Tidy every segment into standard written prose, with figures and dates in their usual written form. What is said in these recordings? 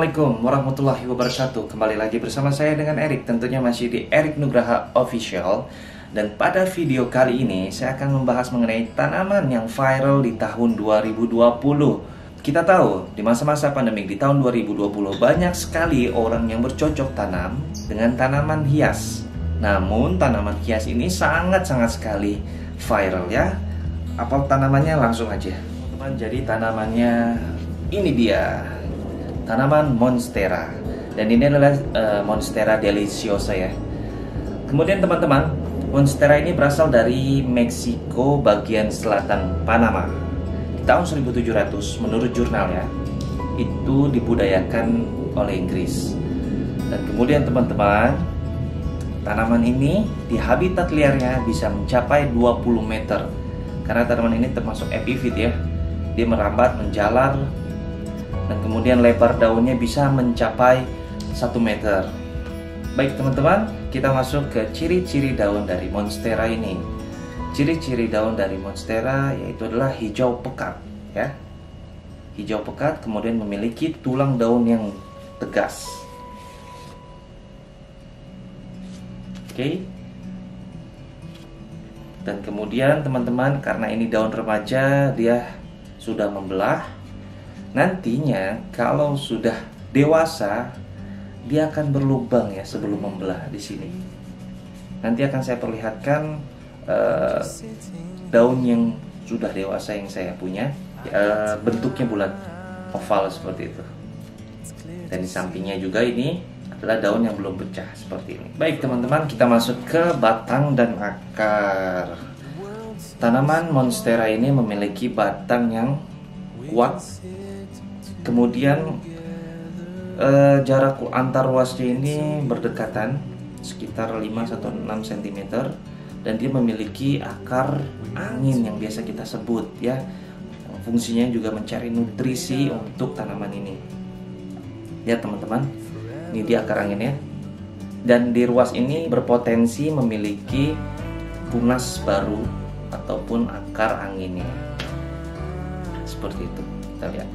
Assalamualaikum warahmatullahi wabarakatuh. Kembali lagi bersama saya dengan Erik, tentunya masih di Erik Nugraha Official. Dan pada video kali ini saya akan membahas mengenai tanaman yang viral di tahun 2020. Kita tahu di masa-masa pandemik di tahun 2020 banyak sekali orang yang bercocok tanam dengan tanaman hias. Namun tanaman hias ini sangat-sangat sekali viral ya. Apa tanamannya? Langsung aja. Jadi tanamannya ini dia. Tanaman Monstera, dan ini adalah Monstera deliciosa ya. Kemudian teman-teman, Monstera ini berasal dari Meksiko bagian selatan Panama. Di tahun 1700 menurut jurnal ya, itu dibudayakan oleh Inggris. Dan kemudian teman-teman, tanaman ini di habitat liarnya bisa mencapai 20 meter. Karena tanaman ini termasuk epifit ya. Dia merambat, menjalar, dan kemudian lebar daunnya bisa mencapai 1 meter. Baik teman-teman, kita masuk ke ciri-ciri daun dari Monstera ini. Ciri-ciri daun dari Monstera yaitu adalah hijau pekat ya. Hijau pekat, kemudian memiliki tulang daun yang tegas. Oke. Dan kemudian teman-teman, karena ini daun remaja, dia sudah membelah. Nantinya kalau sudah dewasa dia akan berlubang ya sebelum membelah di sini. Nanti akan saya perlihatkan daun yang sudah dewasa yang saya punya, bentuknya bulat oval seperti itu. Dan di sampingnya juga ini adalah daun yang belum pecah seperti ini. Baik teman-teman, kita masuk ke batang dan akar. Tanaman Monstera ini memiliki batang yang kuat. Kemudian jarak antar ruasnya ini berdekatan sekitar 5 atau 6 cm, dan dia memiliki akar angin yang biasa kita sebut ya. Fungsinya juga mencari nutrisi untuk tanaman ini. Ya teman-teman, ini dia akar anginnya. Dan di ruas ini berpotensi memiliki tunas baru ataupun akar anginnya. Seperti itu. Kita lihat.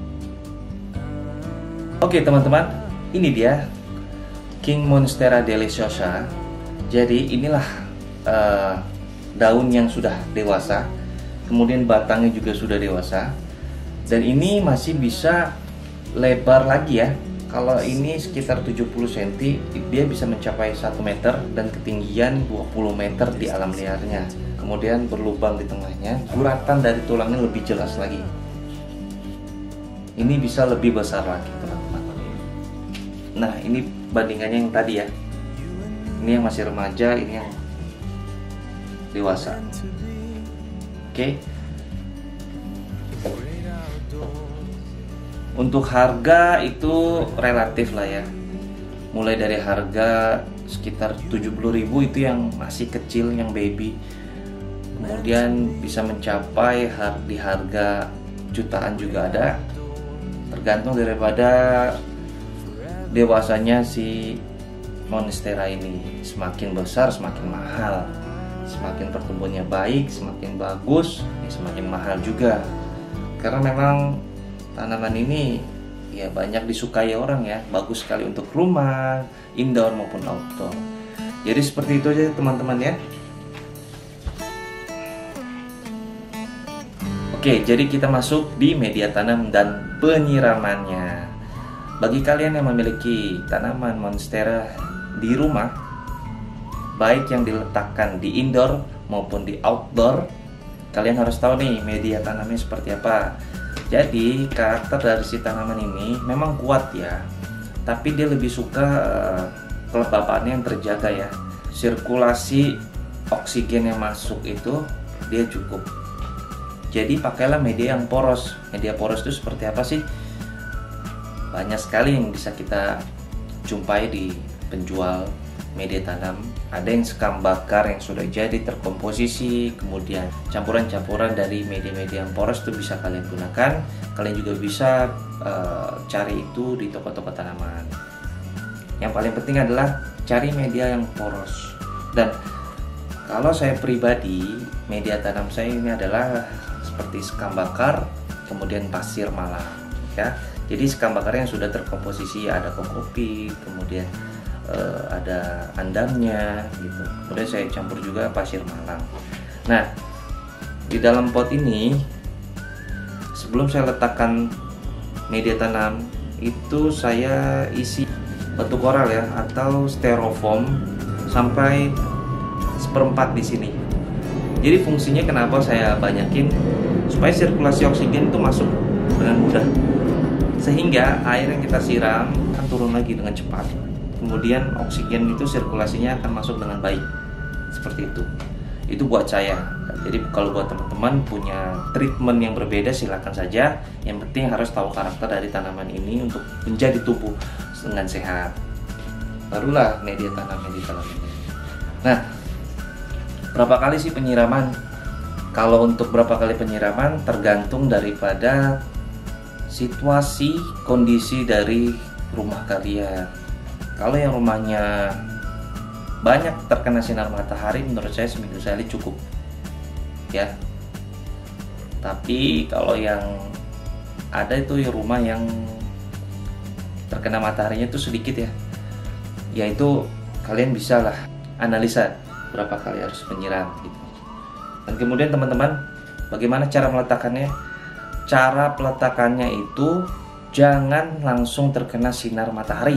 Oke teman-teman, ini dia King Monstera deliciosa. Jadi inilah daun yang sudah dewasa, kemudian batangnya juga sudah dewasa, dan ini masih bisa lebar lagi ya. Kalau ini sekitar 70 cm, dia bisa mencapai 1 meter dan ketinggian 20 meter di alam liarnya. Kemudian berlubang di tengahnya, guratan dari tulangnya lebih jelas lagi. Ini bisa lebih besar lagi teman-teman. Nah ini bandingannya yang tadi ya. Ini yang masih remaja, ini yang dewasa. Oke. Untuk harga itu relatif lah ya. Mulai dari harga sekitar 70.000 itu yang masih kecil, yang baby. Kemudian bisa mencapai di harga jutaan juga ada. Tergantung daripada dewasanya si Monstera ini. Semakin besar semakin mahal, semakin pertumbuhannya baik, semakin bagus ya semakin mahal juga. Karena memang tanaman ini ya banyak disukai orang ya, bagus sekali untuk rumah, indoor maupun outdoor. Jadi seperti itu aja teman-teman ya. Oke, jadi kita masuk di media tanam dan penyiramannya. Bagi kalian yang memiliki tanaman Monstera di rumah, baik yang diletakkan di indoor maupun di outdoor, kalian harus tahu nih media tanamnya seperti apa. Jadi karakter dari si tanaman ini memang kuat ya, tapi dia lebih suka kelembapannya yang terjaga ya. Sirkulasi oksigen yang masuk itu dia cukup. Jadi pakailah media yang poros. Media poros itu seperti apa sih? Banyak sekali yang bisa kita jumpai di penjual media tanam. Ada yang sekam bakar yang sudah jadi terkomposisi, kemudian campuran-campuran dari media-media yang poros itu bisa kalian gunakan. Kalian juga bisa cari itu di toko-toko tanaman. Yang paling penting adalah cari media yang poros. Dan kalau saya pribadi, media tanam saya ini adalah seperti sekam bakar, kemudian pasir malam ya. Jadi sekam bakarnya yang sudah terkomposisi, ada kokopi, kemudian ada andamnya gitu. Kemudian saya campur juga pasir malang. Nah, di dalam pot ini sebelum saya letakkan media tanam itu saya isi batu koral ya, atau styrofoam sampai 1/4 di sini. Jadi fungsinya kenapa saya banyakin, supaya sirkulasi oksigen itu masuk dengan mudah, sehingga air yang kita siram akan turun lagi dengan cepat. Kemudian oksigen itu sirkulasinya akan masuk dengan baik, seperti itu. Itu buat saya. Jadi kalau buat teman-teman punya treatment yang berbeda, silakan saja. Yang penting harus tahu karakter dari tanaman ini untuk menjadi tumbuh dengan sehat. Barulah media tanamnya ditanamin. Nah, berapa kali sih penyiraman? Kalau untuk berapa kali penyiraman tergantung daripada situasi, kondisi dari rumah kalian. Kalau yang rumahnya banyak terkena sinar matahari, menurut saya seminggu sekali cukup ya. Tapi kalau yang ada itu rumah yang terkena mataharinya itu sedikit ya, yaitu kalian bisa lah analisa berapa kali harus menyiram gitu. Dan kemudian teman-teman, bagaimana cara meletakkannya? Cara peletakannya itu jangan langsung terkena sinar matahari.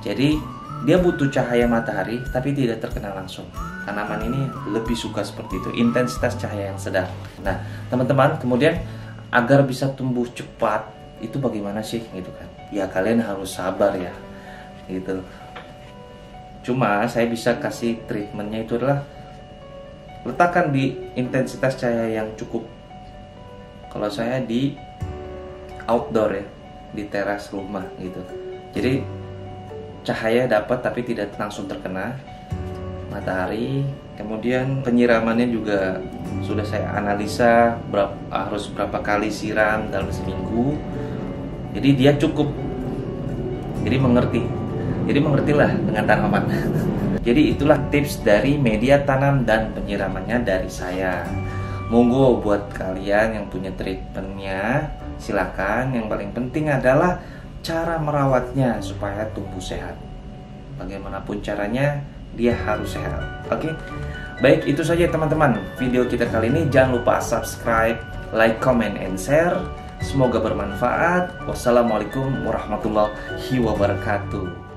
Jadi dia butuh cahaya matahari tapi tidak terkena langsung. Tanaman ini lebih suka seperti itu, intensitas cahaya yang sedang. Nah, teman-teman, kemudian agar bisa tumbuh cepat itu bagaimana sih gitu kan? Ya kalian harus sabar ya gitu. Cuma saya bisa kasih treatmentnya itu adalah letakkan di intensitas cahaya yang cukup. Kalau saya di outdoor ya, di teras rumah gitu. Jadi cahaya dapat tapi tidak langsung terkena matahari. Kemudian penyiramannya juga sudah saya analisa harus berapa kali siram dalam seminggu. Jadi dia cukup. Jadi mengertilah dengan tanaman. Jadi itulah tips dari media tanam dan penyiramannya dari saya. Monggo buat kalian yang punya treatmentnya, silakan. Yang paling penting adalah cara merawatnya supaya tumbuh sehat. Bagaimanapun caranya, dia harus sehat. Oke? Baik, itu saja teman-teman video kita kali ini. Jangan lupa subscribe, like, comment, and share. Semoga bermanfaat. Wassalamualaikum warahmatullahi wabarakatuh.